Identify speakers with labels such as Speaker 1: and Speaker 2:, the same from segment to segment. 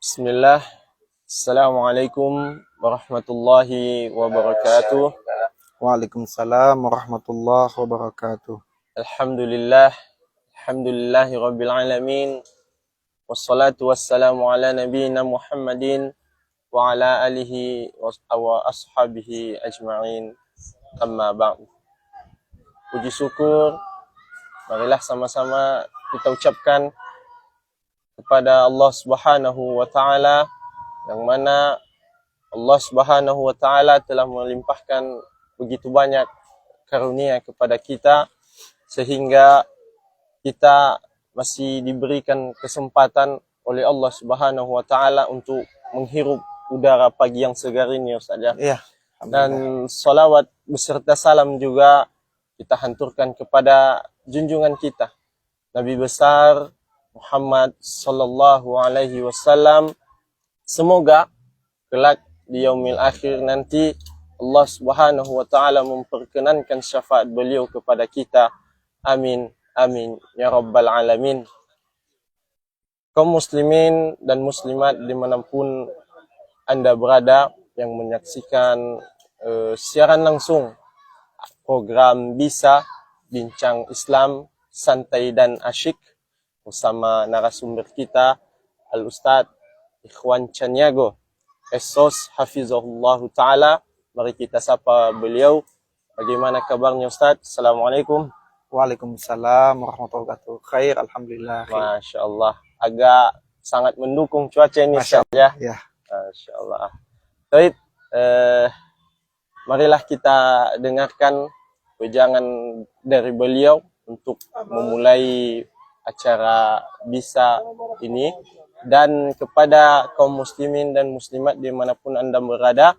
Speaker 1: Bismillah. Assalamualaikum warahmatullahi wabarakatuh.
Speaker 2: Waalaikumsalam warahmatullahi wabarakatuh.
Speaker 1: Alhamdulillah. Alhamdulillahi rabbil alamin. Wassalatu wassalamu ala nabiyyina Muhammadin wa ala alihi wa ashabihi ajma'in. Amma ba'd. Puji syukur, marilah sama-sama kita ucapkan kepada Allah Subhanahu wa taala, yang mana Allah Subhanahu wa taala telah melimpahkan begitu banyak karunia kepada kita sehingga kita masih diberikan kesempatan oleh Allah Subhanahu wa taala untuk menghirup udara pagi yang segar ini, Ustaz ya.
Speaker 2: Iya.
Speaker 1: Dan salawat beserta salam juga kita hanturkan kepada junjungan kita Nabi besar Muhammad sallallahu alaihi wasallam. Semoga kelak di yaumil akhir nanti Allah Subhanahu wa taala memperkenankan syafaat beliau kepada kita. Amin amin ya rabbal alamin. Kaum muslimin dan muslimat dimanapun Anda berada yang menyaksikan siaran langsung program Bisa Bincang Islam Santai dan Asyik bersama narasumber kita Al-Ustadz Ikhwan Caniago Esos Hafizahullah Ta'ala. Mari kita sapa beliau. Bagaimana kabarnya Ustadz? Assalamualaikum.
Speaker 2: Waalaikumsalam warahmatullahi wabarakatuh. Khair, alhamdulillah.
Speaker 1: Masya Allah. Agak sangat mendukung cuaca ini Ustadz ya.
Speaker 2: Ya.
Speaker 1: Masya Allah. Baik, marilah kita dengarkan wejangan dari beliau untuk memulai acara Bisa ini. Dan kepada kaum muslimin dan muslimat dimanapun Anda berada,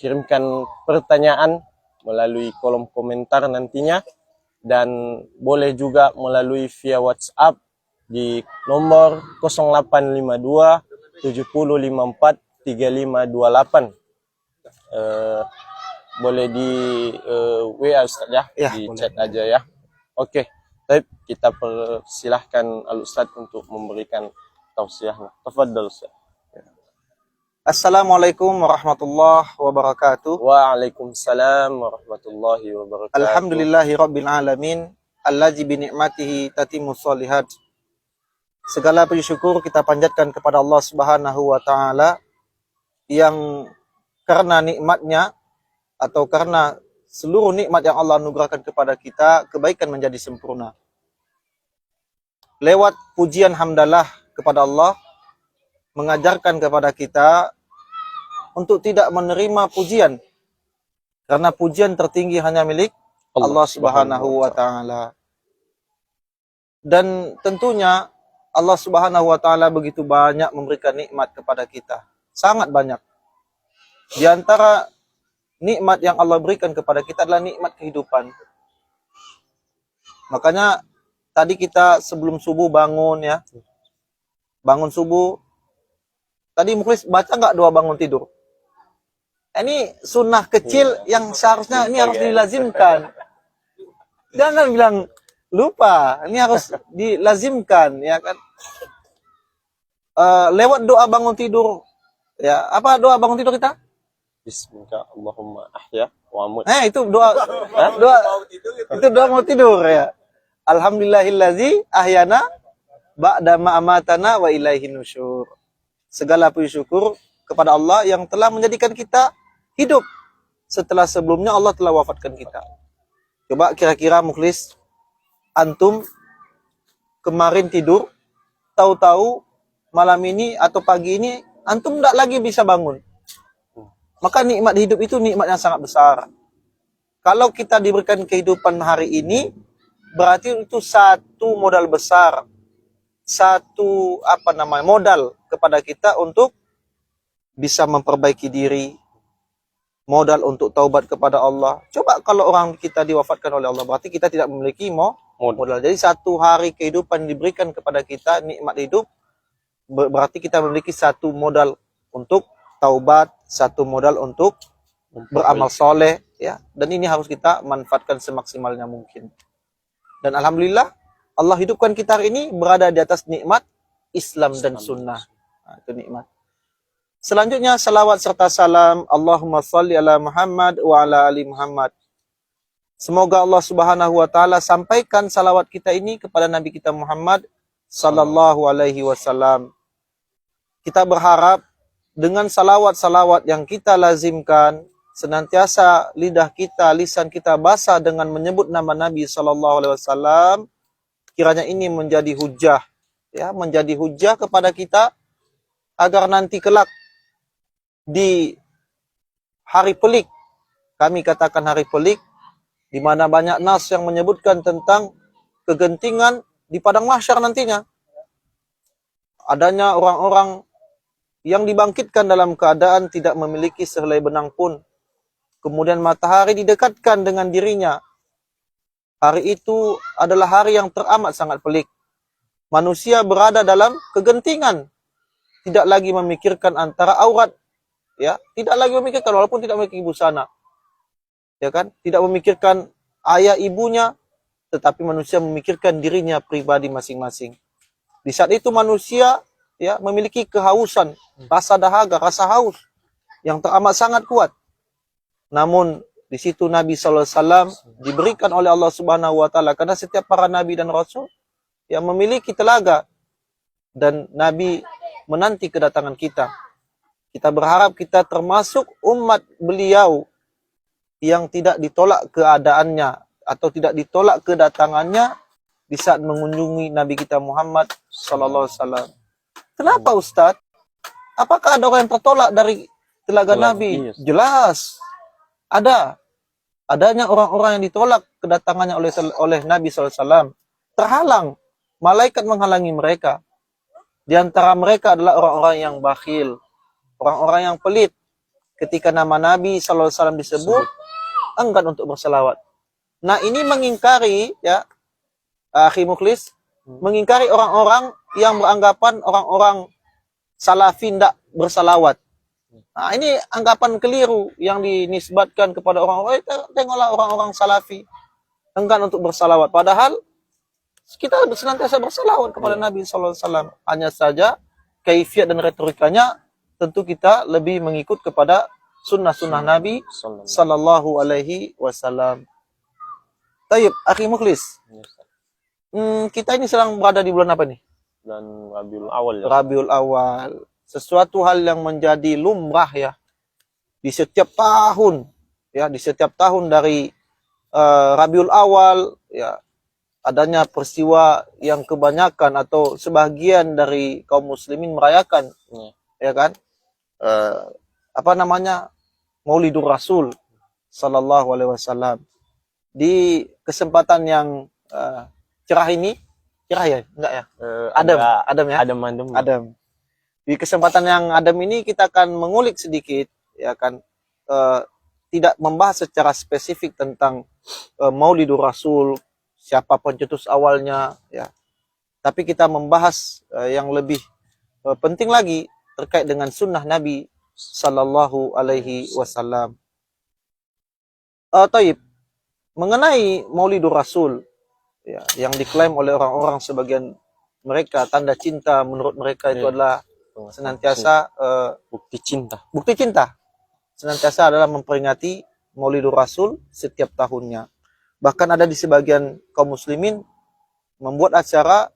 Speaker 1: kirimkan pertanyaan melalui kolom komentar nantinya, dan boleh juga melalui via WhatsApp di nomor 0852 7054 3528. Boleh di WA Ustaz ya, di
Speaker 2: boleh.
Speaker 1: chat aja ya. Oke. Baik, kita persilahkan Al-Ustaz untuk memberikan tausiahnya. Tafadhal Ustaz.
Speaker 2: Assalamualaikum warahmatullahi wabarakatuh.
Speaker 1: Waalaikumsalam warahmatullahi wabarakatuh.
Speaker 2: Alhamdulillahi rabbil alamin, allazi bi ni'matihi tatimmus shalihat. Segala puji syukur kita panjatkan kepada Allah Subhanahu wa taala yang karena nikmatnya atau karena seluruh nikmat yang Allah anugerahkan kepada kita, kebaikan menjadi sempurna. Lewat pujian hamdalah kepada Allah, mengajarkan kepada kita untuk tidak menerima pujian, karena pujian tertinggi hanya milik Allah Subhanahu wa taala. Dan tentunya Allah Subhanahu wa taala begitu banyak memberikan nikmat kepada kita, sangat banyak. Di antara nikmat yang Allah berikan kepada kita adalah nikmat kehidupan. Makanya tadi kita sebelum subuh bangun ya. Bangun subuh. Tadi Mukhlis baca nggak doa bangun tidur? Ini sunnah kecil yang seharusnya ini harus dilazimkan. Jangan bilang lupa. Ini harus dilazimkan ya kan. Lewat doa bangun tidur. Ya, apa doa bangun tidur kita?
Speaker 1: Bismika Allahumma ahya wa amut.
Speaker 2: Itu doa itu doa mau tidur ya. Alhamdulillahillazi ahyana ba'da ma amatana wa ilaihi nusyur. Segala puji syukur kepada Allah yang telah menjadikan kita hidup setelah sebelumnya Allah telah wafatkan kita. Coba kira-kira Mukhlis, antum kemarin tidur, tahu-tahu malam ini atau pagi ini antum tidak lagi bisa bangun. Maka nikmat hidup itu nikmat yang sangat besar. Kalau kita diberikan kehidupan hari ini, berarti itu satu modal besar. Satu modal kepada kita untuk bisa memperbaiki diri. Modal untuk taubat kepada Allah. Coba kalau orang kita diwafatkan oleh Allah, berarti kita tidak memiliki modal. Jadi satu hari kehidupan diberikan kepada kita, nikmat hidup, berarti kita memiliki satu modal untuk taubat, satu modal untuk beramal soleh ya, dan ini harus kita manfaatkan semaksimalnya mungkin. Dan alhamdulillah Allah hidupkan kita hari ini berada di atas nikmat Islam dan sunnah. Nah, itu nikmat. Selanjutnya salawat serta salam, Allahumma salli ala Muhammad wa ala ali Muhammad. Semoga Allah Subhanahu wa taala sampaikan salawat kita ini kepada Nabi kita Muhammad sallallahu alaihi wasallam. Kita berharap dengan salawat-salawat yang kita lazimkan, senantiasa lidah kita, lisan kita basah dengan menyebut nama Nabi sallallahu alaihi wasallam, kiranya ini menjadi hujah, ya, menjadi hujah kepada kita agar nanti kelak di hari pelik, kami katakan hari pelik, di mana banyak nas yang menyebutkan tentang kegentingan di padang mahsyar nantinya. Adanya orang-orang yang dibangkitkan dalam keadaan tidak memiliki sehelai benang pun. Kemudian matahari didekatkan dengan dirinya. Hari itu adalah hari yang teramat sangat pelik. Manusia berada dalam kegentingan. Tidak lagi memikirkan antara aurat, ya, tidak lagi memikirkan walaupun tidak memiliki busana, ya kan, tidak memikirkan ayah ibunya, tetapi manusia memikirkan dirinya pribadi masing-masing. Di saat itu manusia, ya, memiliki kehausan, rasa dahaga, rasa haus yang teramat sangat kuat. Namun di situ Nabi SAW diberikan oleh Allah Subhanahu Wa Taala, karena setiap para nabi dan rasul yang memiliki telaga, dan Nabi menanti kedatangan kita. Kita berharap kita termasuk umat beliau yang tidak ditolak keadaannya atau tidak ditolak kedatangannya di saat mengunjungi Nabi kita Muhammad sallallahu alaihi wasallam. Kenapa Ustadz? Apakah ada orang yang tertolak dari telaga Nabi? Jelas. Adanya orang-orang yang ditolak kedatangannya oleh Nabi sallallahu alaihi wasallam. Terhalang. Malaikat menghalangi mereka. Di antara mereka adalah orang-orang yang bakhil, orang-orang yang pelit. Ketika nama Nabi sallallahu alaihi wasallam disebut, enggan untuk berselawat. Nah, ini mengingkari, ya, akhi mukhlis, mengingkari orang-orang yang beranggapan orang-orang salafi tidak bersalawat. Nah, ini anggapan keliru yang dinisbatkan kepada orang-orang. Tengoklah orang-orang salafi enggan untuk bersalawat. Padahal kita senantiasa bersalawat kepada Nabi sallallahu alaihi wasallam. Hanya saja kaifiat dan retorikanya tentu kita lebih mengikut kepada sunnah-sunnah Nabi sallallahu alaihi wasallam. Tayyib, akhi mukhlis. Kita ini sedang berada di bulan apa nih?
Speaker 1: Bulan Rabiul Awal. Ya.
Speaker 2: Rabiul Awal. Sesuatu hal yang menjadi lumrah, ya, di setiap tahun, ya, di setiap tahun dari Rabiul Awal, ya, adanya peristiwa yang kebanyakan atau sebagian dari kaum muslimin merayakan, ya kan, apa namanya, Maulidur Rasul sallallahu alaihi wasallam. Di kesempatan yang cerah ini, cerah ya, enggak ya, adem ya, adem. Di kesempatan yang adem ini kita akan mengulik sedikit, ya kan, tidak membahas secara spesifik tentang Maulidur Rasul, siapa pencetus awalnya, ya. Tapi kita membahas yang lebih penting lagi terkait dengan sunnah Nabi sallallahu alaihi wasallam. Taib, mengenai Maulidur Rasul, ya, yang diklaim oleh orang-orang sebagian mereka tanda cinta menurut mereka itu adalah senantiasa
Speaker 1: bukti cinta.
Speaker 2: Bukti cinta. Senantiasa adalah memperingati Maulidur Rasul setiap tahunnya. Bahkan ada di sebagian kaum muslimin membuat acara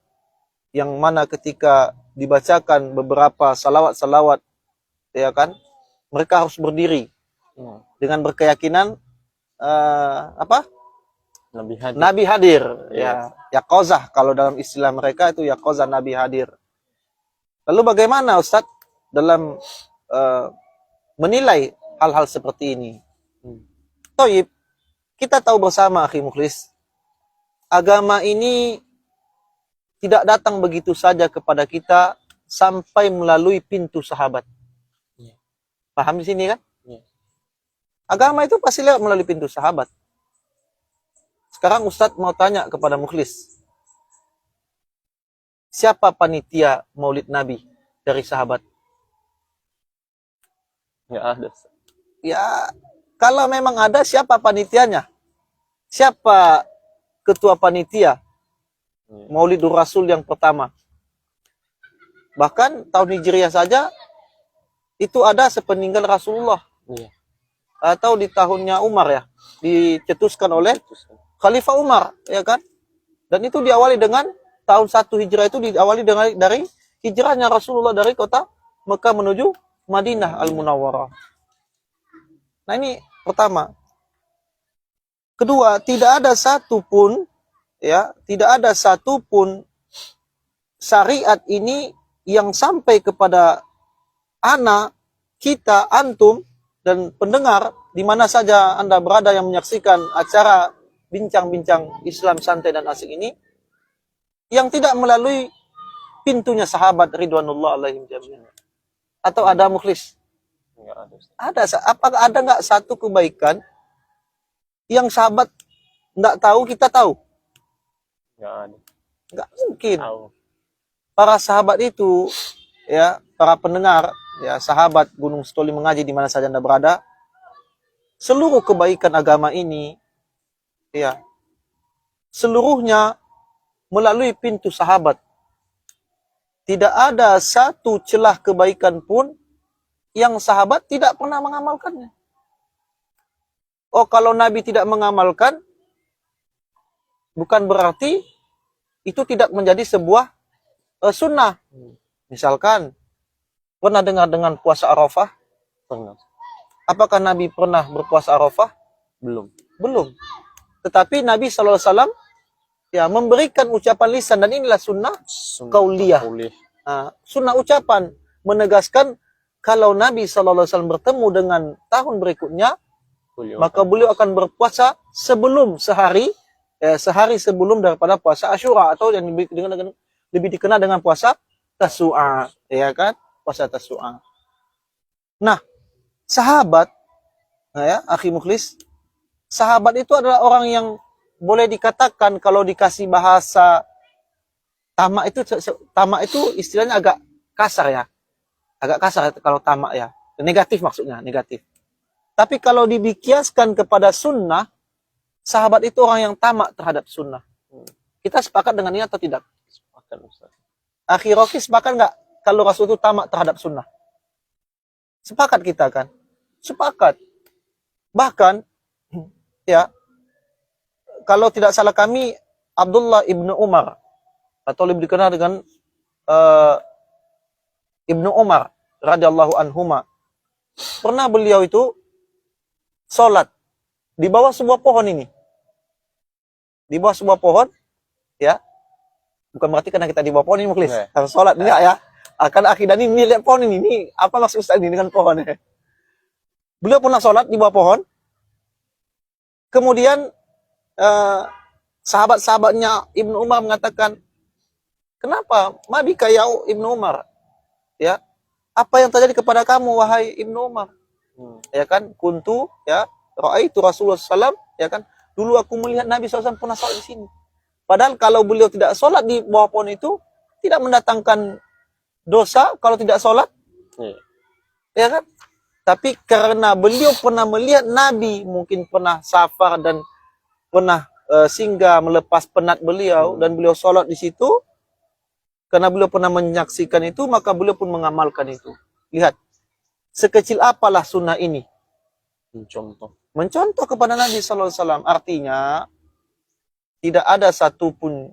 Speaker 2: yang mana ketika dibacakan beberapa salawat-salawat, ya kan, mereka harus berdiri dengan berkeyakinan apa? Nabi hadir, ya, yaqozah kalau dalam istilah mereka itu yaqozah, Nabi hadir. Lalu bagaimana Ustadz dalam menilai hal-hal seperti ini? Taib, kita tahu bersama, akhi mukhlis, agama ini tidak datang begitu saja kepada kita sampai melalui pintu sahabat. Paham di sini kan? Agama itu pasti lewat melalui pintu sahabat. Sekarang Ustadz mau tanya kepada mukhlis, siapa panitia Maulid Nabi dari sahabat?
Speaker 1: Nggak ada.
Speaker 2: Ya, kalau memang ada, siapa panitianya? Siapa ketua panitia Maulidur Rasul yang pertama? Bahkan tahun Hijriah saja itu ada sepeninggal Rasulullah,
Speaker 1: Iya.
Speaker 2: atau di tahunnya Umar ya, dicetuskan oleh Khalifah Umar, ya kan? Dan itu diawali dengan tahun 1 Hijrah, itu diawali dari hijrahnya Rasulullah dari kota Mekah menuju Madinah Al-Munawwarah. Nah, ini pertama. Kedua, tidak ada satupun syariat ini yang sampai kepada ana, kita, antum, dan pendengar di mana saja Anda berada yang menyaksikan acara bincang-bincang Islam santai dan asik ini, yang tidak melalui pintunya sahabat ridwanullah alaihim jami'an. Atau ada mukhlis?
Speaker 1: Enggak ada.
Speaker 2: Ada. Apakah ada nggak satu kebaikan yang sahabat nggak tahu, kita tahu?
Speaker 1: Enggak ada.
Speaker 2: Nggak mungkin.
Speaker 1: Tahu.
Speaker 2: Para sahabat itu, ya, para pendengar, ya, sahabat Gunung Setoli mengaji di mana saja Anda berada, seluruh kebaikan agama ini, ya, seluruhnya melalui pintu sahabat. Tidak ada satu celah kebaikan pun yang sahabat tidak pernah mengamalkannya. Oh, kalau Nabi tidak mengamalkan, bukan berarti itu tidak menjadi sebuah sunnah. Misalkan, pernah dengar dengan puasa Arafah?
Speaker 1: Pernah.
Speaker 2: Apakah Nabi pernah berpuasa Arafah?
Speaker 1: Belum.
Speaker 2: Belum. Tetapi Nabi SAW ya memberikan ucapan lisan, dan inilah sunnah kauliyah. Sunnah ucapan menegaskan kalau Nabi SAW bertemu dengan tahun berikutnya, maka beliau akan berpuasa sebelum sehari sebelum daripada puasa Asyura, atau yang lebih dikenal dengan puasa Tasu'a, ya kan? Puasa Tasu'a. Nah, sahabat, ya, akhi mukhlis, sahabat itu adalah orang yang boleh dikatakan kalau dikasih bahasa tamak itu istilahnya agak kasar ya. Agak kasar kalau tamak ya. Negatif maksudnya, negatif. Tapi kalau dibikiaskan kepada sunnah, sahabat itu orang yang tamak terhadap sunnah. Kita sepakat dengan ini atau tidak?
Speaker 1: Sepakat, Ustaz.
Speaker 2: Akhi Rocky, sepakat nggak kalau Rasul itu tamak terhadap sunnah? Sepakat kita kan? Sepakat. Bahkan, ya, kalau tidak salah kami, Abdullah ibnu Umar, atau lebih dikenal dengan Ibnu Umar radhiyallahu anhuma, pernah beliau itu sholat di bawah sebuah pohon ini. Di bawah sebuah pohon, ya. Bukan berarti karena kita di bawah pohon ini mukhlis. Harus sholat, enggak ya. Akan akidah ini lihat pohon ini. Apa maksud Ustaz ini dengan pohon? Beliau pernah sholat di bawah pohon. Kemudian sahabat-sahabatnya Ibnu Umar mengatakan, kenapa? Mabika ya Ibnu Umar? Ya. Apa yang terjadi kepada kamu, wahai Ibnu Umar? Ya kan? Kuntu, ya, ra'aitu Rasulullah SAW, ya kan? Dulu aku melihat Nabi SAW pernah sholat di sini. Padahal kalau beliau tidak sholat di bawah pohon itu, tidak mendatangkan dosa kalau tidak sholat. Ya kan? Tapi karena beliau pernah melihat Nabi, mungkin pernah safar dan pernah singgah melepas penat beliau, dan beliau sholat di situ, karena beliau pernah menyaksikan itu, maka beliau pun mengamalkan itu. Lihat, sekecil apalah sunnah ini. Mencontoh kepada Nabi SAW. Artinya, tidak ada satupun,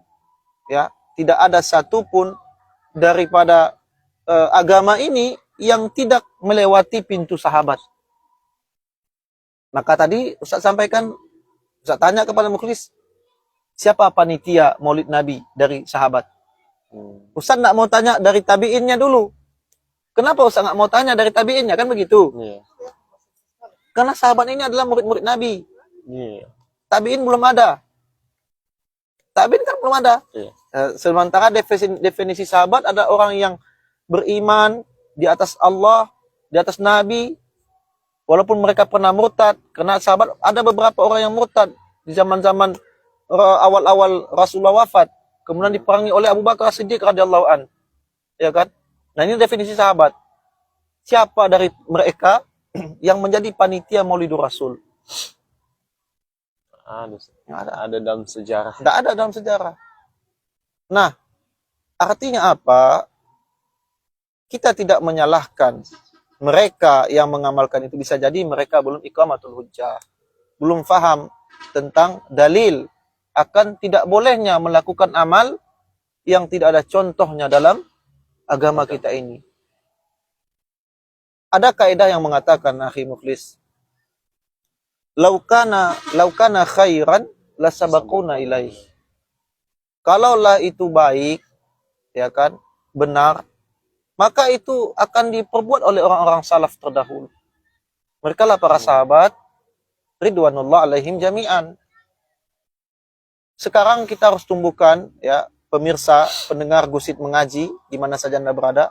Speaker 2: ya, tidak ada satupun daripada agama ini yang tidak melewati pintu sahabat. Maka tadi Ustaz sampaikan, Ustaz tanya kepada mukhlis, siapa panitia maulid Nabi dari sahabat? Ustaz nggak mau tanya dari tabiinnya dulu. Kenapa Ustaz nggak mau tanya dari tabiinnya? Kan begitu. Karena sahabat ini adalah murid-murid Nabi. Tabiin belum ada. Tabiin kan belum ada. Sementara definisi sahabat ada orang yang beriman di atas Allah, di atas Nabi, walaupun mereka pernah murtad. Karena sahabat ada beberapa orang yang murtad di zaman-zaman awal-awal Rasulullah wafat, kemudian diperangi oleh Abu Bakar Siddiq radhiyallahu an. Ya kan? Nah, ini definisi sahabat. Siapa dari mereka yang menjadi panitia Maulidur Rasul?
Speaker 1: Ada dalam sejarah.
Speaker 2: Tidak ada dalam sejarah. Nah, artinya apa? kita tidak menyalahkan mereka yang mengamalkan itu. Bisa jadi mereka belum iqamatul hujjah, belum faham tentang dalil akan tidak bolehnya melakukan amal yang tidak ada contohnya dalam agama kita ini. Ada kaidah yang mengatakan, akhi Mukhlis, laukana khairan lasabaquna ilaih. Kalaulah itu baik, ya kan, benar, maka itu akan diperbuat oleh orang-orang salaf terdahulu. Mereka lah para sahabat ridwanullah alaihim jami'an. Sekarang kita harus tumbuhkan, ya pemirsa, pendengar Gusit Mengaji di mana saja Anda berada,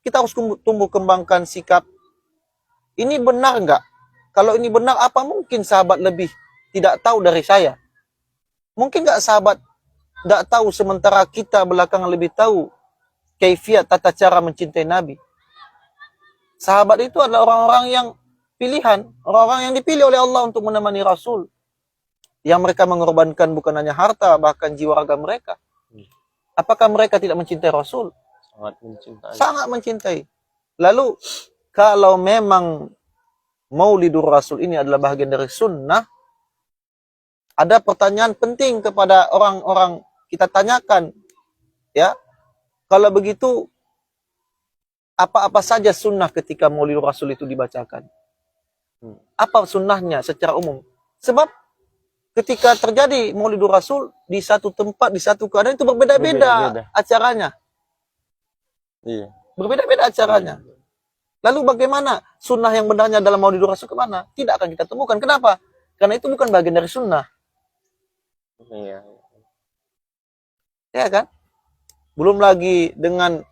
Speaker 2: kita harus tumbuh kembangkan sikap. Ini benar enggak? Kalau ini benar, apa mungkin sahabat lebih tidak tahu dari saya? Mungkin enggak sahabat tidak tahu sementara kita belakangan lebih tahu kaifiat tata cara mencintai Nabi? Sahabat itu adalah orang-orang yang pilihan, orang-orang yang dipilih oleh Allah untuk menemani Rasul. Yang mereka mengorbankan bukan hanya harta, bahkan jiwa raga mereka. Apakah mereka tidak mencintai Rasul?
Speaker 1: Sangat mencintai.
Speaker 2: Sangat mencintai. Lalu, kalau memang Maulidur Rasul ini adalah bagian dari sunnah, ada pertanyaan penting kepada orang-orang, kita tanyakan, ya, kalau begitu, apa-apa saja sunnah ketika Maulidur Rasul itu dibacakan? Apa sunnahnya secara umum? Sebab ketika terjadi Maulidur Rasul di satu tempat, di satu keadaan, itu berbeda-beda acaranya.
Speaker 1: Iya.
Speaker 2: Berbeda-beda acaranya. Lalu bagaimana sunnah yang benarnya dalam Maulidur Rasul kemana? Tidak akan kita temukan. Kenapa? Karena itu bukan bagian dari sunnah.
Speaker 1: Iya.
Speaker 2: Ya kan? Belum lagi dengan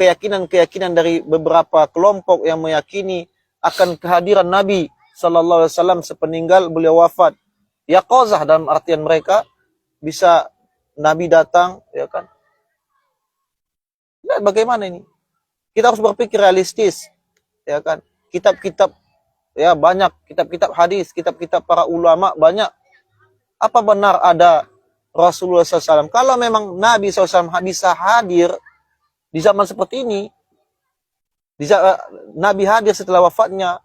Speaker 2: keyakinan-keyakinan dari beberapa kelompok yang meyakini akan kehadiran Nabi Sallallahu Alaihi Wasallam sepeninggal beliau wafat. Yaqazah dalam artian mereka bisa Nabi datang, ya kan? Nah, bagaimana ini? Kita harus berpikir realistis, ya kan? Kitab-kitab, ya banyak, kitab-kitab hadis, kitab-kitab para ulama banyak. Apa benar ada Rasulullah SAW? Kalau memang Nabi SAW bisa hadir di zaman seperti ini, Nabi hadir setelah wafatnya,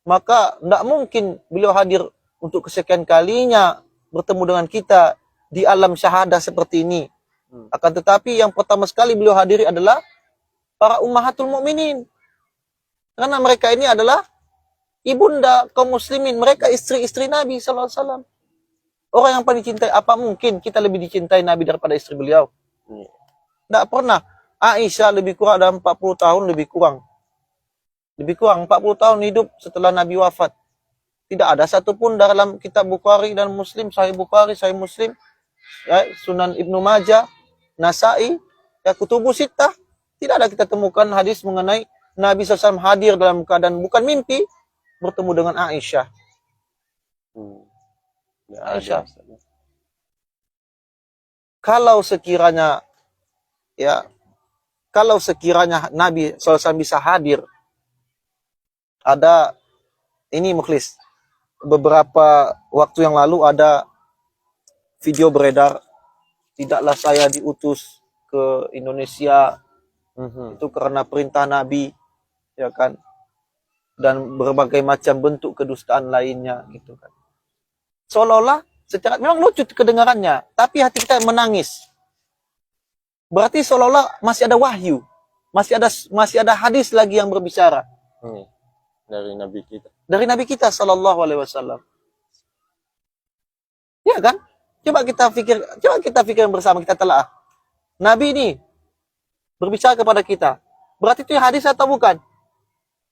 Speaker 2: maka tidak mungkin beliau hadir untuk kesekian kalinya bertemu dengan kita di alam syahadah seperti ini. Akan tetapi yang pertama sekali beliau hadiri adalah para ummahatul mukminin. Karena mereka ini adalah ibunda kaum muslimin. Mereka istri-istri Nabi SAW. Orang yang paling dicintai, apa mungkin kita lebih dicintai Nabi daripada istri beliau? Tidak pernah. Aisyah lebih kurang ada 40 tahun lebih kurang. Lebih kurang 40 tahun hidup setelah Nabi wafat. Tidak ada satupun dalam kitab Bukhari dan Muslim, Sahih Bukhari, Sahih Muslim, ya, Sunan Ibnu Majah, Nasai, ya, Kutubus Sittah, tidak ada kita temukan hadis mengenai Nabi SAW hadir dalam keadaan bukan mimpi bertemu dengan Aisyah. Aisyah. Kalau sekiranya, ya, kalau sekiranya Nabi SAW bisa hadir, ada ini Mukhlis, beberapa waktu yang lalu ada video beredar, tidaklah saya diutus ke Indonesia itu karena perintah Nabi, ya kan, dan berbagai macam bentuk kedustaan lainnya, gitu kan. Seolah-olah secara memang lucu kedengarannya, tapi hati kita menangis. Berarti seolah-olah masih ada wahyu, masih ada hadis lagi yang berbicara.
Speaker 1: Dari Nabi kita.
Speaker 2: Dari Nabi kita Sallallahu Alaihi Wasallam. Ya kan? Coba kita pikir bersama, kita telah. Nabi ini berbicara kepada kita. Berarti itu hadis atau bukan?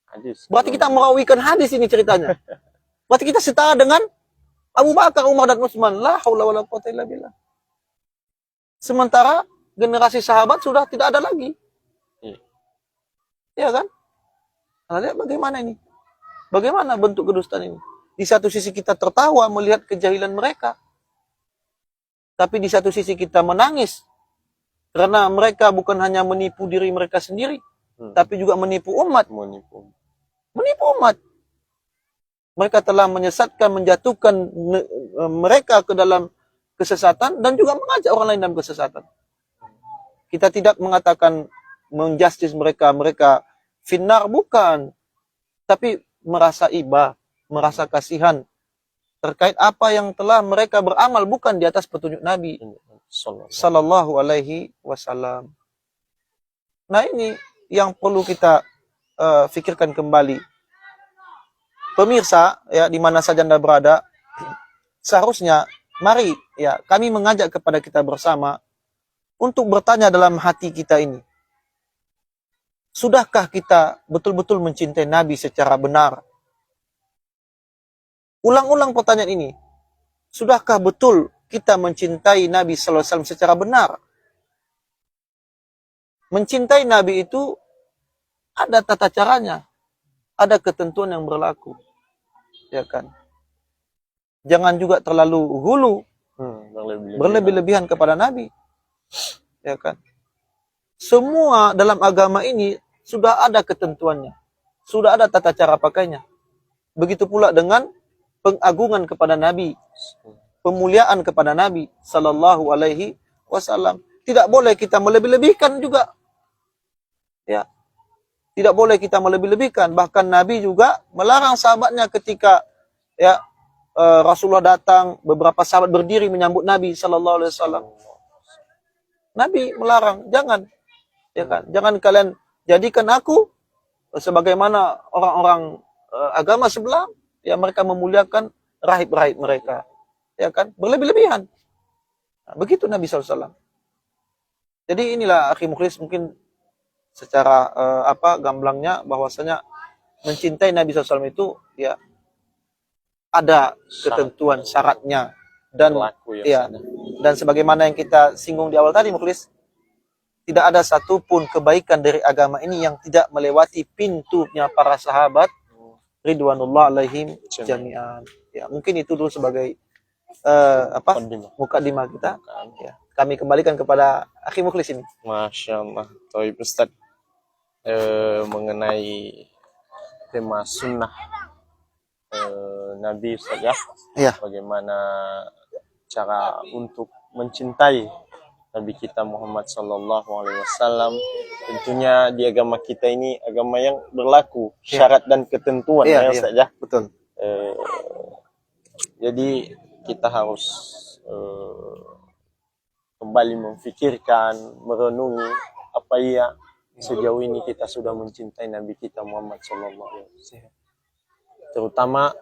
Speaker 1: Hadis.
Speaker 2: Berarti kita merawikan hadis ini ceritanya. Berarti kita setara dengan Abu Bakar, Umar, dan Utsman. La haula wala quwwata illa billah. Sementara generasi sahabat sudah tidak ada lagi. Ya kan? Nah, lihat bagaimana ini? Bagaimana bentuk kedustaan ini? Di satu sisi kita tertawa melihat kejahilan mereka. Tapi di satu sisi kita menangis. Karena mereka bukan hanya menipu diri mereka sendiri. Tapi juga menipu umat. Menipu umat. Mereka telah menyesatkan, menjatuhkan mereka ke dalam kesesatan. Dan juga mengajak orang lain dalam kesesatan. Kita tidak mengatakan menjustis mereka, mereka finnar, bukan. Tapi merasa iba, merasa kasihan terkait apa yang telah mereka beramal, bukan di atas petunjuk Nabi sallallahu alaihi wasallam. Nah, ini yang perlu kita fikirkan kembali. Pemirsa, ya, di mana saja Anda berada, seharusnya mari ya kami mengajak kepada kita bersama untuk bertanya dalam hati kita ini. Sudahkah kita betul-betul mencintai Nabi secara benar? Ulang-ulang pertanyaan ini. Sudahkah betul kita mencintai Nabi sallallahu alaihi wasallam secara benar? Mencintai Nabi itu ada tata caranya, ada ketentuan yang berlaku, ya kan? Jangan juga terlalu hulu, berlebih-lebihan kepada Nabi, ya kan? Semua dalam agama ini sudah ada ketentuannya, sudah ada tata cara pakainya. Begitu pula dengan pengagungan kepada Nabi, pemuliaan kepada Nabi sallallahu alaihi wasallam. Tidak boleh kita melebih-lebihkan juga. Ya. Tidak boleh kita melebih-lebihkan. Bahkan Nabi juga melarang sahabatnya ketika ya Rasulullah datang, beberapa sahabat berdiri menyambut Nabi sallallahu alaihi wasallam. Nabi melarang, jangan. Ya kan? Jangan kalian jadikan aku sebagaimana orang-orang agama sebelah, ya mereka memuliakan rahib-rahib mereka. Ya kan? Berlebih-lebihan. Nah, begitu Nabi sallallahu alaihi wasallam. Jadi inilah akhi mukhlis, mungkin secara gamblangnya bahwasanya mencintai Nabi SAW itu ya ada ketentuan syaratnya dan ya dan sebagaimana yang kita singgung di awal tadi mukhlis, tidak ada satupun kebaikan dari agama ini yang tidak melewati pintunya para sahabat ridwanullah alaihim jami'an. Ya, mungkin itu dulu sebagai mukaddimah kita. Ya, kami kembalikan kepada akhi mukhlis ini.
Speaker 1: Masya Allah. Taib Ustaz, mengenai tema sunnah Nabi Ustaz ya, bagaimana cara untuk mencintai Nabi kita Muhammad sallallahu alaihi wasallam. Tentunya di agama kita ini agama yang berlaku syarat dan ketentuan ya Ustaz ya.
Speaker 2: Betul.
Speaker 1: Jadi kita harus kembali memfikirkan, merenungi apa ya sejauh ini kita sudah mencintai Nabi kita Muhammad SAW. Terutama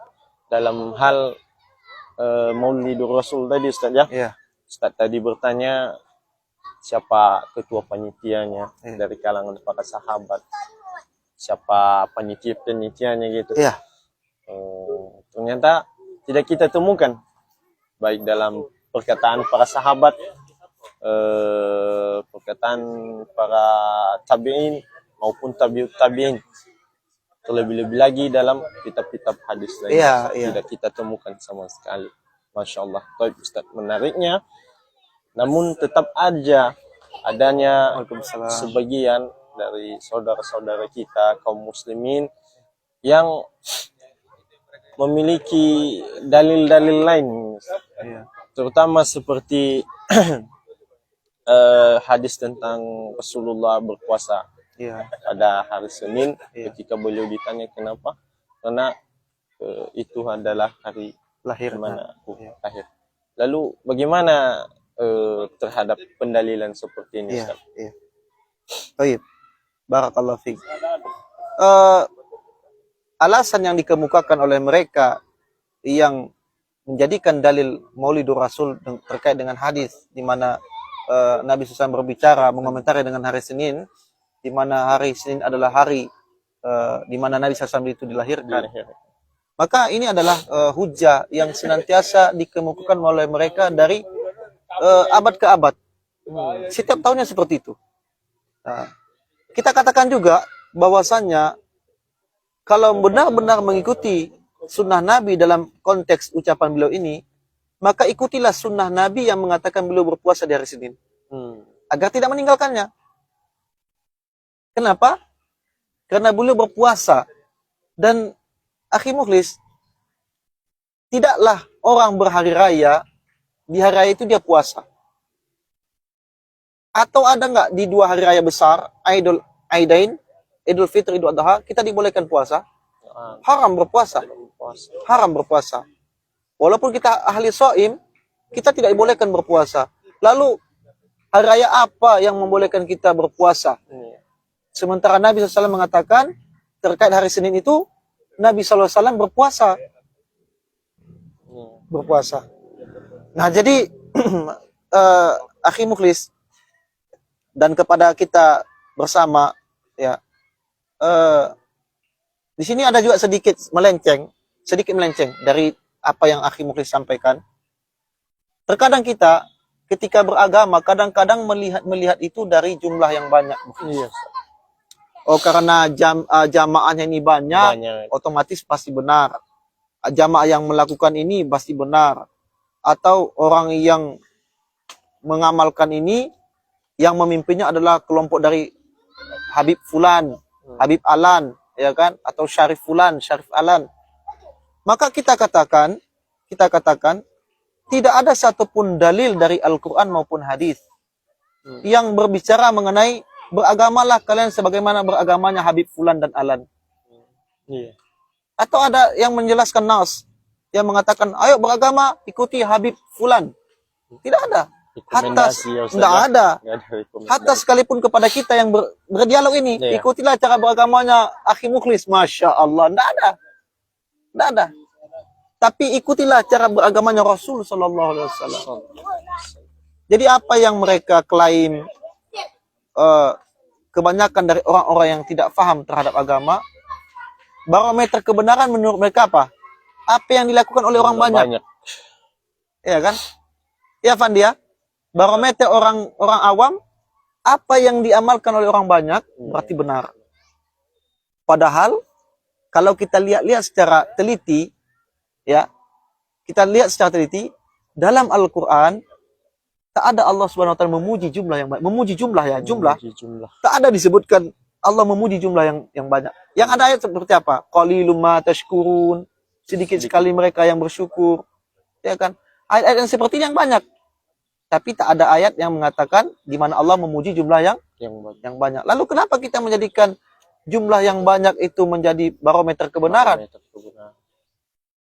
Speaker 1: dalam hal Maulidur Rasul tadi Ustaz ya. Ustaz tadi bertanya siapa ketua panitianya dari kalangan para sahabat, siapa panitia-panitianya gitu. Ternyata tidak kita temukan baik dalam perkataan para sahabat, perkataan para tabi'in maupun tabi'ut tabi'in, terlebih-lebih lagi dalam kitab-kitab hadis lain tidak kita temukan sama sekali. Masya Allah. Baik Ustaz, menariknya namun tetap aja adanya sebagian dari saudara-saudara kita kaum muslimin yang memiliki dalil-dalil lain, terutama seperti hadis tentang Rasulullah berpuasa pada hari Senin. Ketika beliau ditanya kenapa, karena itu adalah hari lahir mana lahir. Lalu bagaimana terhadap pendalilan seperti ini?
Speaker 2: Baik, barakallahu fiik. Alasan yang dikemukakan oleh mereka yang menjadikan dalil Maulidur Rasul terkait dengan hadis di mana Nabi SAW berbicara mengomentari dengan hari Senin, di mana hari Senin adalah hari di mana Nabi SAW itu dilahirkan. Maka ini adalah hujah yang senantiasa dikemukakan oleh mereka dari abad ke abad. Setiap tahunnya seperti itu. Nah, kita katakan juga bahwasannya kalau benar-benar mengikuti sunnah Nabi dalam konteks ucapan beliau ini, maka ikutilah sunnah Nabi yang mengatakan beliau berpuasa di hari Senin. Agar tidak meninggalkannya. Kenapa? Karena beliau berpuasa. Dan akhi mukhlis, tidaklah orang berhari raya, di hari raya itu dia puasa. Atau ada nggak di 2 hari raya besar, Aidain, Idul Fitri, Idul Adha, kita dibolehkan puasa? Haram berpuasa. Haram berpuasa. Walaupun kita ahli shaim, kita tidak dibolehkan berpuasa. Lalu hari raya apa yang membolehkan kita berpuasa? Sementara Nabi SAW mengatakan terkait hari Senin itu Nabi SAW berpuasa. Berpuasa. Nah, jadi akhi mukhlis, dan kepada kita bersama, ya, di sini ada juga sedikit melenceng dari apa yang akhi mukhlis sampaikan. Terkadang kita ketika beragama kadang-kadang melihat itu dari jumlah yang banyak.
Speaker 1: Iya.
Speaker 2: Oh, karena jamaahnya ini banyak, otomatis pasti benar. Jamaah yang melakukan ini pasti benar. Atau orang yang mengamalkan ini, yang memimpinnya adalah kelompok dari Habib Fulan, Habib Alan, ya kan? Atau Syarif Fulan, Syarif Alan. Maka kita katakan, tidak ada satupun dalil dari Al-Quran maupun hadis yang berbicara mengenai beragamalah kalian sebagaimana beragamanya Habib Fulan dan Alan.
Speaker 1: Iya.
Speaker 2: Atau ada yang menjelaskan nas yang mengatakan, ayo beragama ikuti Habib Fulan. Tidak ada. Hatta tidak ada. Hatta sekalipun kepada kita yang berdialog ini, ikutilah cara beragamanya akhi mukhlis. Masya Allah, tidak ada. Tidak ada. Tapi ikutilah cara beragamanya Rasul Sallallahu Alaihi Wasallam. Jadi apa yang mereka klaim, kebanyakan dari orang-orang yang tidak paham terhadap agama, barometer kebenaran menurut mereka apa? Apa yang dilakukan oleh orang banyak. Ya kan? Ya Fandia? Barometer orang awam, apa yang diamalkan oleh orang banyak berarti benar. Padahal kalau kita lihat secara teliti, ya, kita lihat secara teliti dalam Al-Quran tak ada Allah Subhanahu Wa Taala memuji jumlah yang banyak. Memuji jumlah ya, jumlah. Tak ada disebutkan Allah memuji jumlah yang banyak. Yang ada ayat seperti apa? Qalilum ma tashkurun, sedikit sekali mereka yang bersyukur. Ya kan? Ayat-ayat yang seperti ini yang banyak. Tapi tak ada ayat yang mengatakan di mana Allah memuji jumlah yang banyak. Lalu kenapa kita menjadikan jumlah yang banyak itu menjadi barometer kebenaran?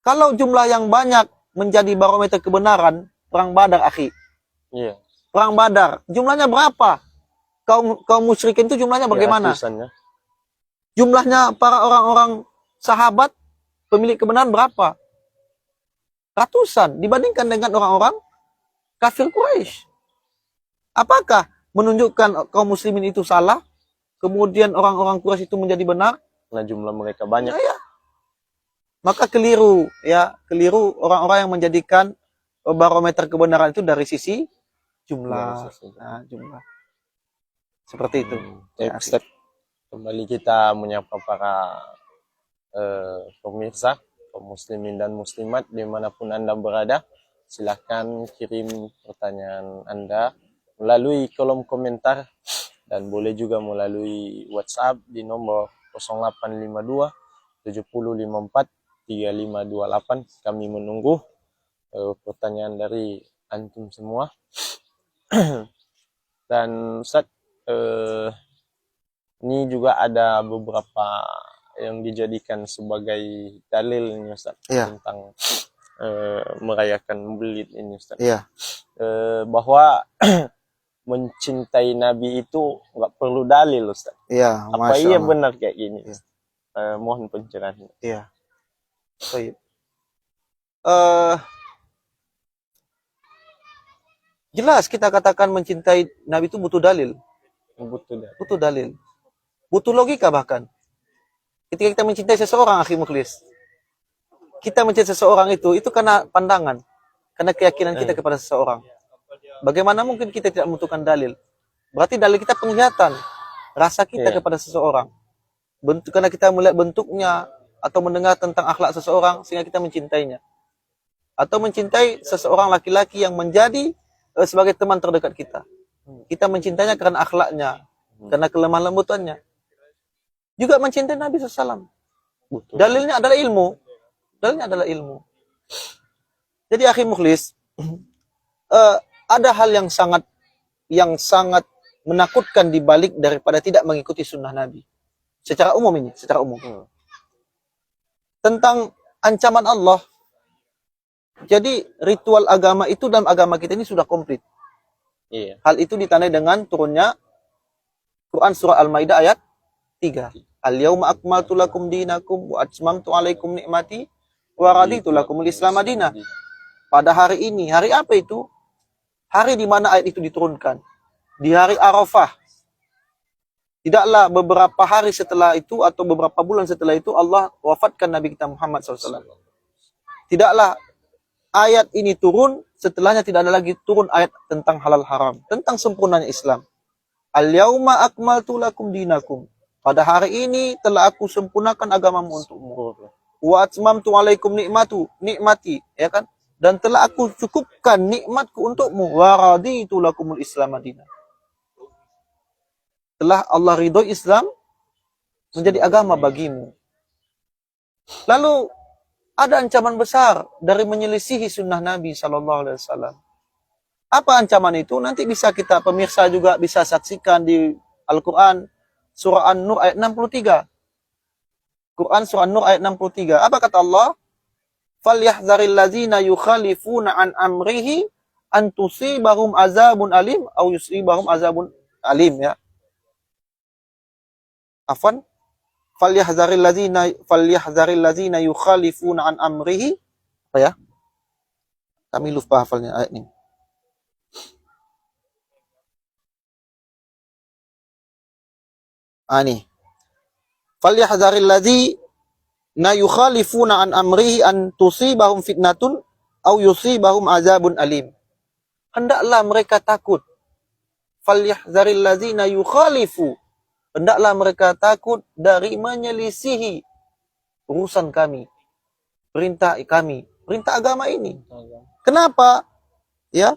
Speaker 2: Kalau jumlah yang banyak menjadi barometer kebenaran, perang Badar, akhi. Iya. Perang Badar, jumlahnya berapa? Kaum musyrikin itu jumlahnya bagaimana? Jumlahnya para orang-orang sahabat pemilik kebenaran berapa? Ratusan dibandingkan dengan orang-orang kafir Quraisy. Apakah menunjukkan kaum muslimin itu salah, kemudian orang-orang Quraisy itu menjadi benar?
Speaker 1: Nah, jumlah mereka banyak.
Speaker 2: Ya. Maka keliru orang-orang yang menjadikan barometer kebenaran itu dari sisi jumlah. Nah, jumlah. Seperti itu.
Speaker 1: Ya, Ustaz, kembali kita menyapa para pemirsa, kaum muslimin dan muslimat dimanapun Anda berada. Silahkan kirim pertanyaan Anda melalui kolom komentar dan boleh juga melalui WhatsApp di nomor 0852 7054 3528. Kami menunggu pertanyaan dari antum semua. Dan Ustaz, ini juga ada beberapa yang dijadikan sebagai dalil ini Ustaz, tentang merayakan Maulid ini Ustaz. Bahwa mencintai Nabi itu nggak perlu dalil Ustaz. Apa iya benar kayak gini? Mohon pencerahan.
Speaker 2: Iya. Baik. Jelas kita katakan mencintai Nabi itu butuh dalil. Butuh dalil. Butuh logika bahkan. Ketika kita mencintai seseorang, akhi mukhlis, kita mencintai seseorang itu karena pandangan, karena keyakinan kita kepada seseorang. Bagaimana mungkin kita tidak membutuhkan dalil? Berarti dalil kita penglihatan, rasa kita kepada seseorang. Karena kita melihat bentuknya atau mendengar tentang akhlak seseorang sehingga kita mencintainya. Atau mencintai seseorang laki-laki yang menjadi sebagai teman terdekat kita. Kita mencintainya karena akhlaknya, karena kelemah lembutannya. Juga mencintai Nabi SAW. Dalilnya adalah ilmu. Jadi akhi mukhlis, ada hal yang sangat menakutkan dibalik daripada tidak mengikuti sunnah Nabi. Secara umum ini, secara umum. Tentang ancaman Allah. Jadi ritual agama itu dalam agama kita ini sudah komplit.
Speaker 1: Iya.
Speaker 2: Hal itu ditandai dengan turunnya Quran surah Al-Maidah ayat 3. Al-yauma akmaltu lakum dinakum wa atmamtu alaikum ni'mati wa raditu lakumul Islam madinah. Pada hari ini, hari apa itu? Hari di mana ayat itu diturunkan. Di hari Arafah. Tidaklah beberapa hari setelah itu atau beberapa bulan setelah itu Allah wafatkan Nabi kita Muhammad SAW. Tidaklah ayat ini turun, setelahnya tidak ada lagi turun ayat tentang halal haram, tentang sempurnanya Islam. Al-yauma akmaltu lakum dinakum. Pada hari ini telah aku sempurnakan agamamu untukmu. Wa atmamtu alaikum nikmati, ya kan? Dan telah aku cukupkan nikmatku untukmu. Wa raditu lakumul Islam madinah. Telah Allah ridhoi Islam menjadi agama bagimu. Lalu ada ancaman besar dari menyelisihi sunnah Nabi SAW. Apa ancaman itu? Nanti bisa kita, pemirsa juga bisa saksikan di Al-Quran, surah An-Nur ayat 63. Quran surah An-Nur ayat 63. Apa kata Allah? فَلْيَحْذَرِ الَّذِينَ يُخَالِفُونَ عَنْ أَمْرِهِ أَنْ تُصِيبَهُمْ عَذَابٌ أَلِيمٌ أَوْ يُصِيبَهُمْ عَذَابٌ أَلِيمٌ, ya. Afwan. فَلْيَحْذَرِ الَّذِينَ يُخَالِفُونَ عَنْ أَمْرِهِ. Apa ya? Kami lupa hafalnya ayat ini. Ini. فَلْيَحْذَرِ الَّذِينَ يُخَالِفُونَ عَنْ أَمْرِهِ أَنْ تُصِيبَهُمْ فِتْنَةٌ أَوْ يُصِيبَهُمْ عَذَابٌ أَلِيمٌ. Hendaklah mereka takut. فَلْيَحْذَرِ الَّذِينَ يُخَالِفُوا. Hendaklah mereka takut dari menyelisihi urusan kami, perintah kami, perintah agama ini. Kenapa? Ya,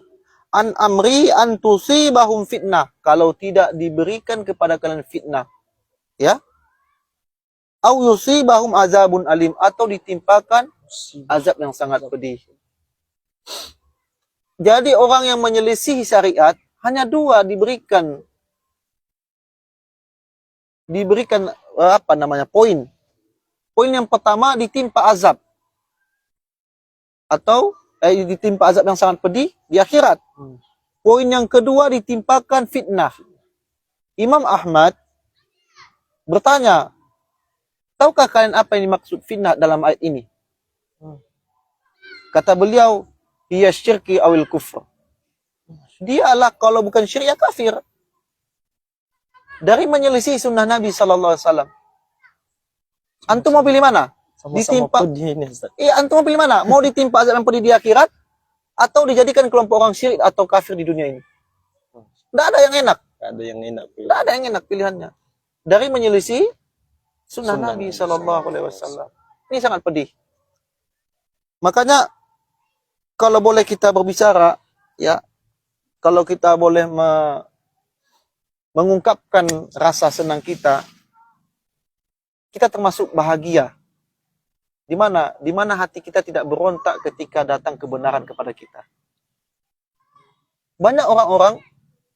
Speaker 2: an amri an tusibahum fitnah. Kalau tidak diberikan kepada kalian fitnah, ya, au yusibahum azabun alim, atau ditimpakan azab yang sangat pedih. Jadi orang yang menyelisihi syariat hanya dua diberikan apa namanya, poin. Poin yang pertama ditimpa azab atau ditimpa azab yang sangat pedih di akhirat. Poin yang kedua ditimpakan fitnah. Imam Ahmad bertanya, tahukah kalian apa yang dimaksud fitnah dalam ayat ini? Kata beliau, hiya syirki awil kufr. Dialah kalau bukan syirik ya kafir. Dari menyelisih sunnah Nabi SAW. Antum mau pilih mana? Ditimpa. Iya, antum mau pilih mana? Mau ditimpa azab yang pedih di akhirat atau dijadikan kelompok orang syirik atau kafir di dunia ini? Tidak ada yang enak. Tidak ada yang enak pilihannya. Dari menyelisih sunnah Nabi SAW. Ini sangat pedih. Makanya kalau boleh kita berbicara, ya, kalau kita boleh mengungkapkan rasa senang kita termasuk bahagia. Di mana hati kita tidak berontak ketika datang kebenaran kepada kita. Banyak orang-orang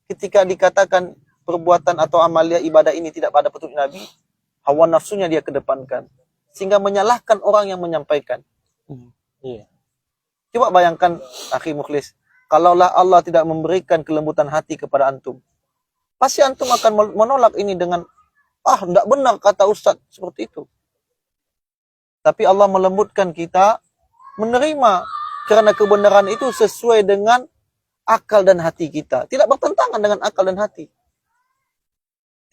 Speaker 2: ketika dikatakan perbuatan atau amalia ibadah ini tidak pada petunjuk Nabi, hawa nafsunya dia kedepankan, sehingga menyalahkan orang yang menyampaikan.
Speaker 1: Iya.
Speaker 2: Coba bayangkan, akhi mukhlis, kalaulah Allah tidak memberikan kelembutan hati kepada antum, pasti antum akan menolak ini dengan, tidak benar kata Ustadz seperti itu. Tapi Allah melembutkan kita menerima karena kebenaran itu sesuai dengan akal dan hati kita. Tidak bertentangan dengan akal dan hati.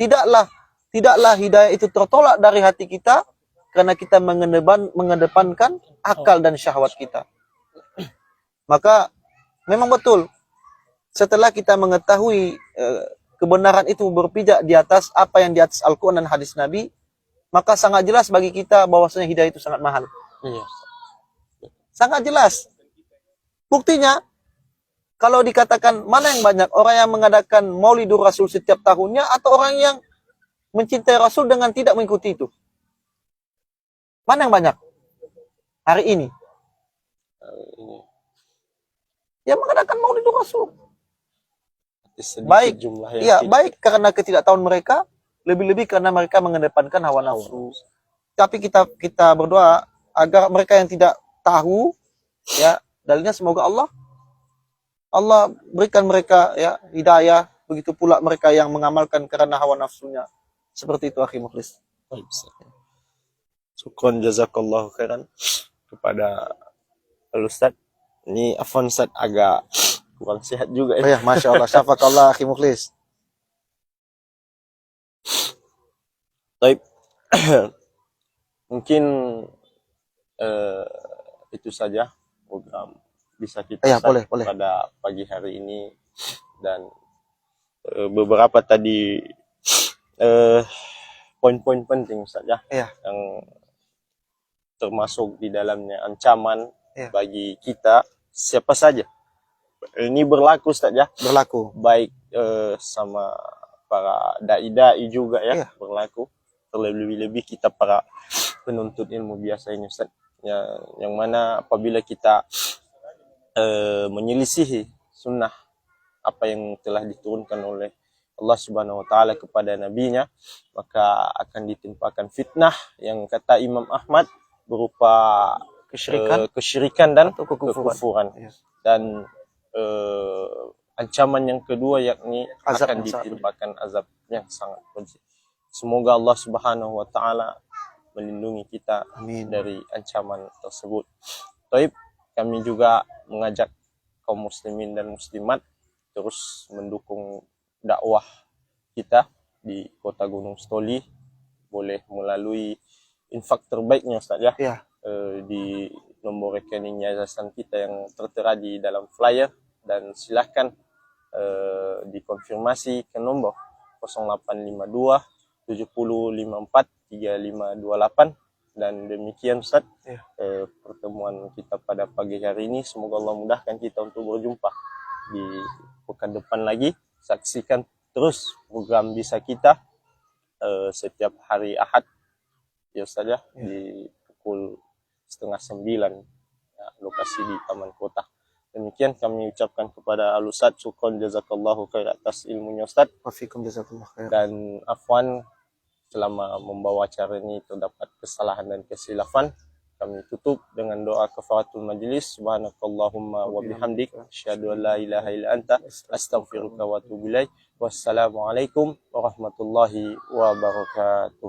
Speaker 2: Tidaklah hidayah itu tertolak dari hati kita karena kita mengedepankan akal dan syahwat kita. Maka memang betul, setelah kita mengetahui kebenaran itu berpijak di atas apa yang di atas Al-Quran dan hadis Nabi, maka sangat jelas bagi kita bahwasanya hidayah itu sangat mahal.
Speaker 1: Iya.
Speaker 2: Sangat jelas. Buktinya, kalau dikatakan mana yang banyak, orang yang mengadakan Maulidur Rasul setiap tahunnya atau orang yang mencintai Rasul dengan tidak mengikuti itu? Mana yang banyak? Hari ini. Yang mengadakan Maulidur Rasul.
Speaker 1: sedikit
Speaker 2: Baik,
Speaker 1: jumlah yang
Speaker 2: iya,
Speaker 1: tidak.
Speaker 2: baik karena ketidaktahuan mereka, lebih-lebih karena mereka mengedepankan hawa nafsu. Tapi kita berdoa agar mereka yang tidak tahu, ya, dalilnya semoga Allah berikan mereka ya hidayah, begitu pula mereka yang mengamalkan karena hawa nafsunya. Seperti itu akhi mukhlis.
Speaker 1: Baik, Ustaz. Syukron jazakallahu khairan kepada Ustaz. Ini Afwan Ustaz agak kurang sehat juga
Speaker 2: Oh
Speaker 1: ya.
Speaker 2: ya, Masya Allah, syafakallah akhi mukhlis.
Speaker 1: Baik. Mungkin itu saja program bisa kita
Speaker 2: Ya,
Speaker 1: start
Speaker 2: boleh.
Speaker 1: pada pagi hari ini, dan beberapa tadi poin-poin penting saja
Speaker 2: Iya.
Speaker 1: yang termasuk di dalamnya ancaman
Speaker 2: Iya.
Speaker 1: bagi kita siapa saja. Ini berlaku Ustaz ya,
Speaker 2: Berlaku.
Speaker 1: baik sama para dai-dai juga ya,
Speaker 2: Iya.
Speaker 1: berlaku. Terlebih-lebih kita para penuntut ilmu biasa ini Ustaz, yang mana apabila kita menyelisihi sunnah apa yang telah diturunkan oleh Allah Subhanahu wa taala kepada nabinya, maka akan ditimpakan fitnah yang kata Imam Ahmad berupa kesyirikan dan
Speaker 2: atau kekufuran.
Speaker 1: kekufuran.
Speaker 2: Iya.
Speaker 1: Dan ancaman yang kedua yakni
Speaker 2: Azab
Speaker 1: akan
Speaker 2: yang sangat
Speaker 1: ditimpakan azab yang sangat pedih. Semoga Allah Subhanahu wa taala melindungi kita
Speaker 2: Amin.
Speaker 1: dari ancaman tersebut. Taib, kami juga mengajak kaum muslimin dan muslimat terus mendukung dakwah kita di Kota Gunung Stoli, boleh melalui infak terbaiknya Ustaz ya.
Speaker 2: Iya.
Speaker 1: Di nomor rekening yayasan kita yang tertera di dalam flyer, dan silahkan dikonfirmasi ke nomor 0852 7054 3528. Dan demikian Ustaz,
Speaker 2: Iya.
Speaker 1: pertemuan kita pada pagi hari ini. Semoga Allah mudahkan kita untuk berjumpa di pekan depan lagi. Saksikan terus program bisa kita setiap hari Ahad ya Ustaz ya, di pukul 8:30 ya, lokasi di Taman Kota. Demikian kami ucapkan kepada Al-Ustaz syukron jazakallahu khair atas ilmunya Ustaz,
Speaker 2: Wafikum jazakallah khair.
Speaker 1: dan afwan selama membawa acara ini terdapat kesalahan dan kesilafan. Kami tutup dengan doa kafaratul majlis. Subhanakallahumma wa bihamdik asyhadu an la ilaha illa anta astaghfiruka wa atubu ilaik. Wassalamualaikum warahmatullahi wabarakatuh.